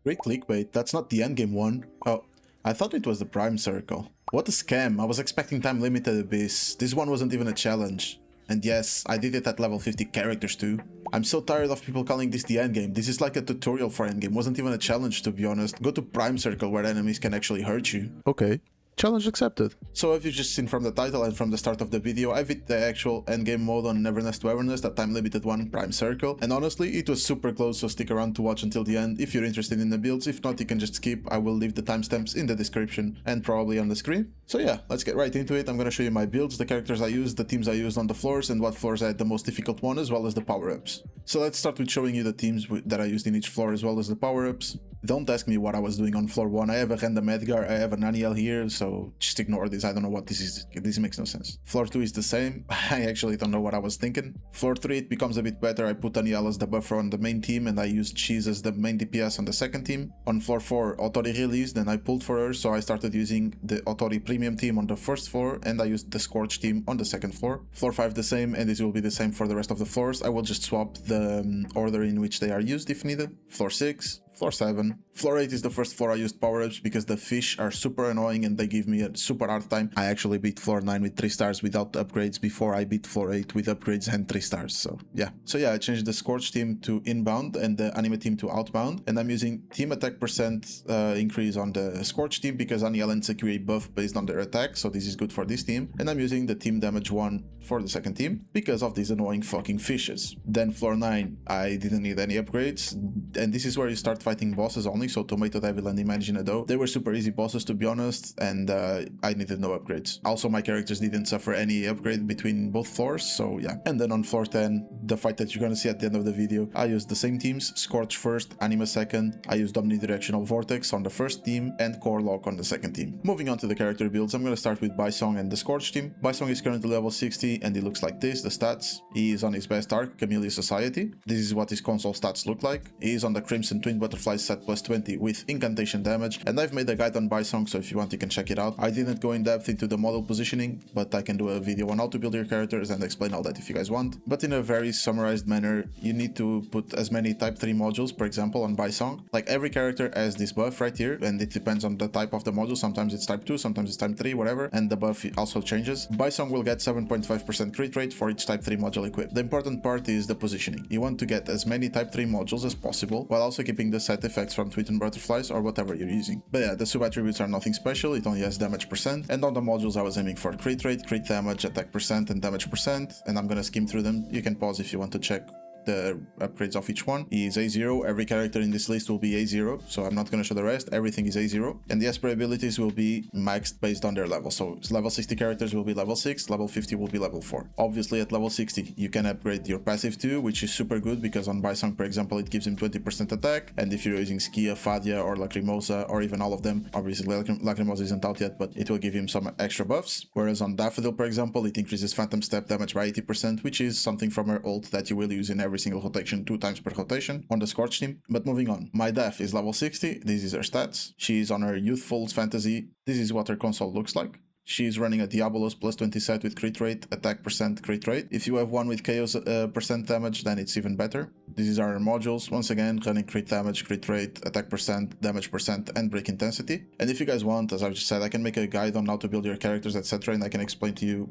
Great clickbait, that's not the endgame one. Oh, I thought it was the prime circle. What a scam, I was expecting time limited abyss. This one wasn't even a challenge. And yes, I did it at level 50 characters too. I'm so tired of people calling this the endgame. This is like a tutorial for endgame, wasn't even a challenge to be honest. Go to prime circle where enemies can actually hurt you. Okay. Challenge accepted. So if you've just seen from the title and from the start of the video, I beat the actual endgame mode on Neverness to Everness, that time limited one, Prime Circle, and honestly it was super close, so stick around to watch until the end if you're interested in the builds. If not, you can just skip. I will leave the timestamps in the description and probably on the screen. So yeah, let's get right into it. I'm gonna show you my builds, the characters I used, the teams I used on the floors, and what floors I had the most difficult one, as well as the power-ups. So let's start with showing you the teams that I used in each floor as well as the power-ups. Don't ask me what I was doing on floor 1. I have a random Edgar, I have a Haniel here, so just ignore this. I don't know what this is. This makes no sense. Floor 2 is the same. I actually don't know what I was thinking. Floor 3, it becomes a bit better. I put Haniel as the buffer on the main team, and I used Cheese as the main DPS on the second team. On floor 4, Hotori released, and I pulled for her, so I started using the Hotori premium team on the first floor, and I used the Scorch team on the second floor. Floor 5 the same, and this will be the same for the rest of the floors. I will just swap the order in which they are used if needed. Floor 6. Floor 7. Floor 8 is the first floor I used power-ups because the fish are super annoying and they give me a super hard time. I actually beat floor 9 with 3 stars without upgrades before I beat floor 8 with upgrades and 3 stars, so yeah. So yeah, I changed the Scorch team to inbound and the anime team to outbound, and I'm using team attack percent increase on the Scorch team because Haniel and Sakiri buff based on their attack, so this is good for this team, and I'm using the team damage 1 for the second team because of these annoying fucking fishes. Then floor 9, I didn't need any upgrades, and this is where you start fighting bosses only, so Tomato Devil and Imagine a Dough. They were super easy bosses to be honest, and I needed no upgrades. Also, my characters didn't suffer any upgrade between both floors, so yeah. And then on floor 10, the fight that you're gonna see at the end of the video, I used the same teams, Scorch first, Anima second, I used Omnidirectional Vortex on the first team, and Core Lock on the second team. Moving on to the character builds, I'm gonna start with Baicang and the Scorch team. Baicang is currently level 60, and he looks like this, the stats. He is on his best arc, Camellia Society. This is what his console stats look like. He is on the Crimson Twin Butterflies set plus 20 with incantation damage, and I've made a guide on Baicang, so if you want you can check it out. I didn't go in depth into the model positioning, but I can do a video on how to build your characters and explain all that if you guys want. But in a very summarized manner, you need to put as many type 3 modules, for example on Baicang. Like every character has this buff right here, and it depends on the type of the module. Sometimes it's type 2, sometimes it's type 3, whatever, and the buff also changes. Baicang will get 7.5% crit rate for each type 3 module equipped. The important part is the positioning. You want to get as many type 3 modules as possible while also keeping the set effects from Twin Butterflies or whatever you're using. But yeah, the sub attributes are nothing special, it only has damage percent, and on the modules I was aiming for crit rate, crit damage, attack percent, and damage percent, and I'm gonna skim through them. You can pause if you want to check the upgrades of each one. He is A0, every character in this list will be A0, so I'm not going to show the rest, everything is A0, and the Esper abilities will be maxed based on their level, so level 60 characters will be level 6, level 50 will be level 4. Obviously at level 60 you can upgrade your passive too, which is super good because on Baicang, for example, it gives him 20% attack, and if you're using Skia, Fadia, or Lacrimosa, or even all of them, obviously Lacrimosa isn't out yet, but it will give him some extra buffs, whereas on Daffodill, for example, it increases Phantom Step damage by 80%, which is something from her ult that you will use in every single rotation 2 times per rotation on the Scorch team. But moving on, my Daff is level 60, this is her stats. She is on her Youthful Fantasy, this is what her console looks like. She's running a Diabolos plus 20 set with crit rate, attack percent, crit rate. If you have one with chaos percent damage, then it's even better. These are her modules, once again running crit damage, crit rate, attack percent, damage percent, and break intensity. And if you guys want, as I've just said, I can make a guide on how to build your characters, etc. And I can explain to you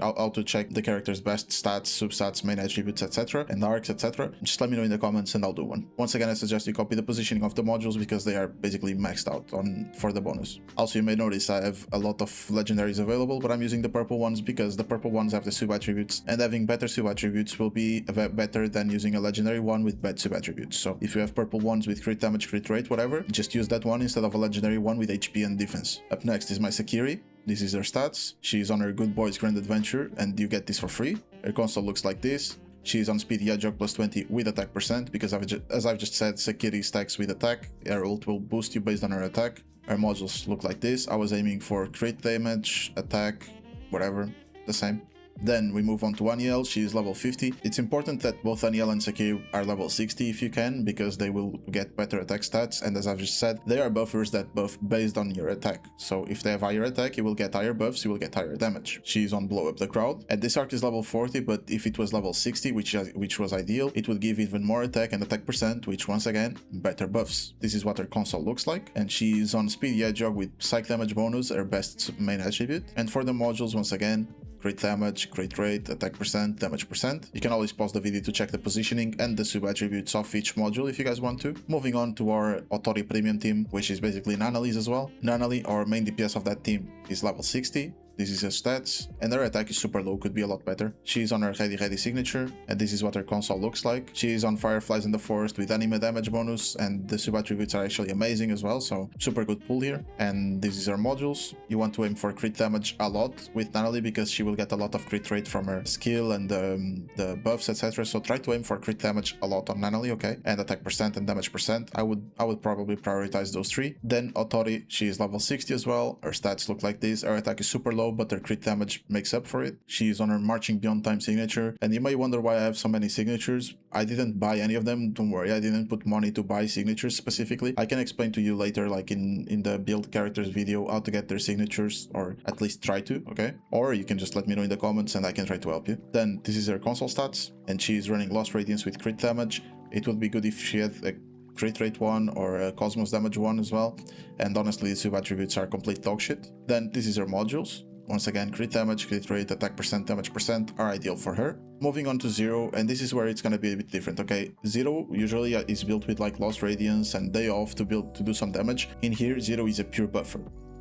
how to check the character's best stats, substats, main attributes, etc. and arcs, etc. Just let me know in the comments and I'll do one. Once again, I suggest you copy the positioning of the modules because they are basically maxed out for the bonus. Also, you may notice I have a lot of legendaries available, but I'm using the purple ones because the purple ones have the sub attributes, and having better sub attributes will be better than using a legendary one with bad sub attributes. So if you have purple ones with crit damage, crit rate, whatever, just use that one instead of a legendary one with HP and defense. Up next is my Sakiri. This is her stats. She's on her Good Boys Grand Adventure, and you get this for free. Her console looks like this. She's on Speed Hedgehog plus 20 with attack percent, because as I've just said, Sakiri stacks with attack. Her ult will boost you based on her attack. Her modules look like this. I was aiming for crit damage, attack, whatever, the same. Then we move on to Haniel, she is level 50. It's important that both Haniel and Sakiri are level 60 if you can, because they will get better attack stats, and as I've just said, they are buffers that buff based on your attack. So if they have higher attack, you will get higher buffs, you will get higher damage. She is on Blow Up the Crowd. At this arc is level 40, but if it was level 60, which was ideal, it would give even more attack and attack percent, which once again, better buffs. This is what her console looks like, and she is on Speedy Hedgehog with Psych Damage bonus, her best main attribute. And for the modules, once again, crit damage, crit rate, attack percent, damage percent. You can always pause the video to check the positioning and the sub-attributes of each module if you guys want to. Moving on to our Hotori premium team, which is basically Nanaly's as well. Nanally, our main DPS of that team, is level 60. This is her stats, and her attack is super low, could be a lot better. She is on her Ready signature, and this is what her console looks like. She is on Fireflies in the Forest with anime damage bonus, and the sub-attributes are actually amazing as well, so super good pull here. And this is her modules. You want to aim for crit damage a lot with Nanally because she will get a lot of crit rate from her skill and the buffs, etc. So try to aim for crit damage a lot on Nanally, okay? And attack percent and damage percent. I would probably prioritize those three. Then Hotori, she is level 60 as well. Her stats look like this. Her attack is super low, but her crit damage makes up for it. She is on her Marching Beyond Time signature, and you may wonder why I have so many signatures. I didn't buy any of them, don't worry, I didn't put money to buy signatures specifically. I can explain to you later, like in the build characters video, how to get their signatures, or at least try to, okay? Or you can just let me know in the comments and I can try to help you. Then this is her console stats, and she is running Lost Radiance with crit damage. It would be good if she had a crit rate 1 or a Cosmos damage 1 as well, and honestly the sub-attributes are complete dog shit. Then this is her modules. Once again, crit damage, crit rate, attack percent, damage percent are ideal for her. Moving on to Zero, and this is where it's gonna be a bit different, okay? Zero usually is built with like Lost Radiance and Day Off to do some damage. In here, Zero is a pure buffer.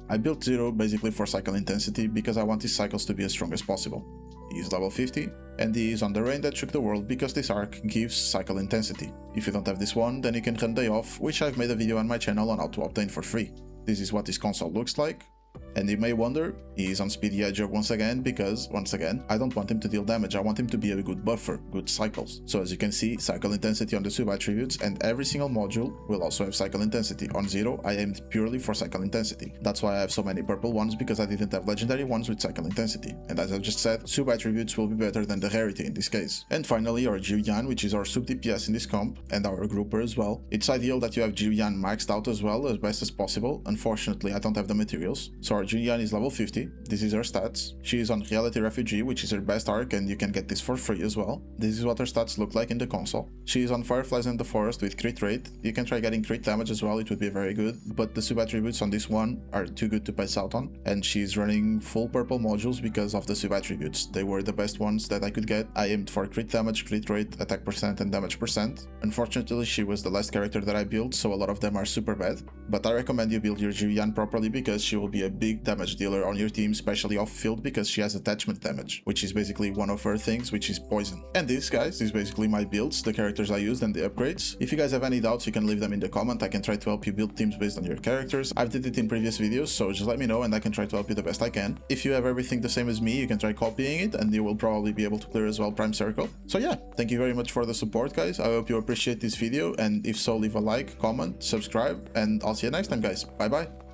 I built Zero basically for cycle intensity because I want his cycles to be as strong as possible. He is level 50, and he is on the rain that shook the world because this arc gives cycle intensity. If you don't have this one, then you can run Day Off, which I've made a video on my channel on how to obtain for free. This is what his console looks like. And you may wonder, he is on Speedy Hedgehog once again because, once again, I don't want him to deal damage, I want him to be a good buffer, good cycles. So as you can see, cycle intensity on the sub-attributes, and every single module will also have cycle intensity. On Zero, I aimed purely for cycle intensity. That's why I have so many purple ones, because I didn't have legendary ones with cycle intensity. And as I've just said, sub-attributes will be better than the rarity in this case. And finally, our Jiuyuan, which is our sub-DPS in this comp, and our grouper as well. It's ideal that you have Jiuyuan maxed out as well, as best as possible. Unfortunately, I don't have the materials. So our Jiuyuan is level 50, this is her stats. She is on Reality Refugee, which is her best arc, and you can get this for free as well. This is what her stats look like in the console. She is on Fireflies in the Forest with crit rate. You can try getting crit damage as well, it would be very good, but the sub-attributes on this one are too good to pass out on. And she's running full purple modules because of the sub-attributes. They were the best ones that I could get. I aimed for crit damage, crit rate, attack percent, and damage percent. Unfortunately, she was the last character that I built, so a lot of them are super bad. But I recommend you build your Jiuyuan properly because she will be a big damage dealer on your team, especially off field, because she has attachment damage, which is basically one of her things, which is poison. And this, guys, is basically my builds, the characters I used and the upgrades. If you guys have any doubts, you can leave them in the comment. I can try to help you build teams based on your characters. I've did it in previous videos, so just let me know and I can try to help you the best I can. If you have everything the same as me, you can try copying it and you will probably be able to clear as well Prime Circle. So yeah, thank you very much for the support, guys. I hope you appreciate this video, and if so, leave a like, comment, subscribe, and I'll see you next time, guys. Bye bye.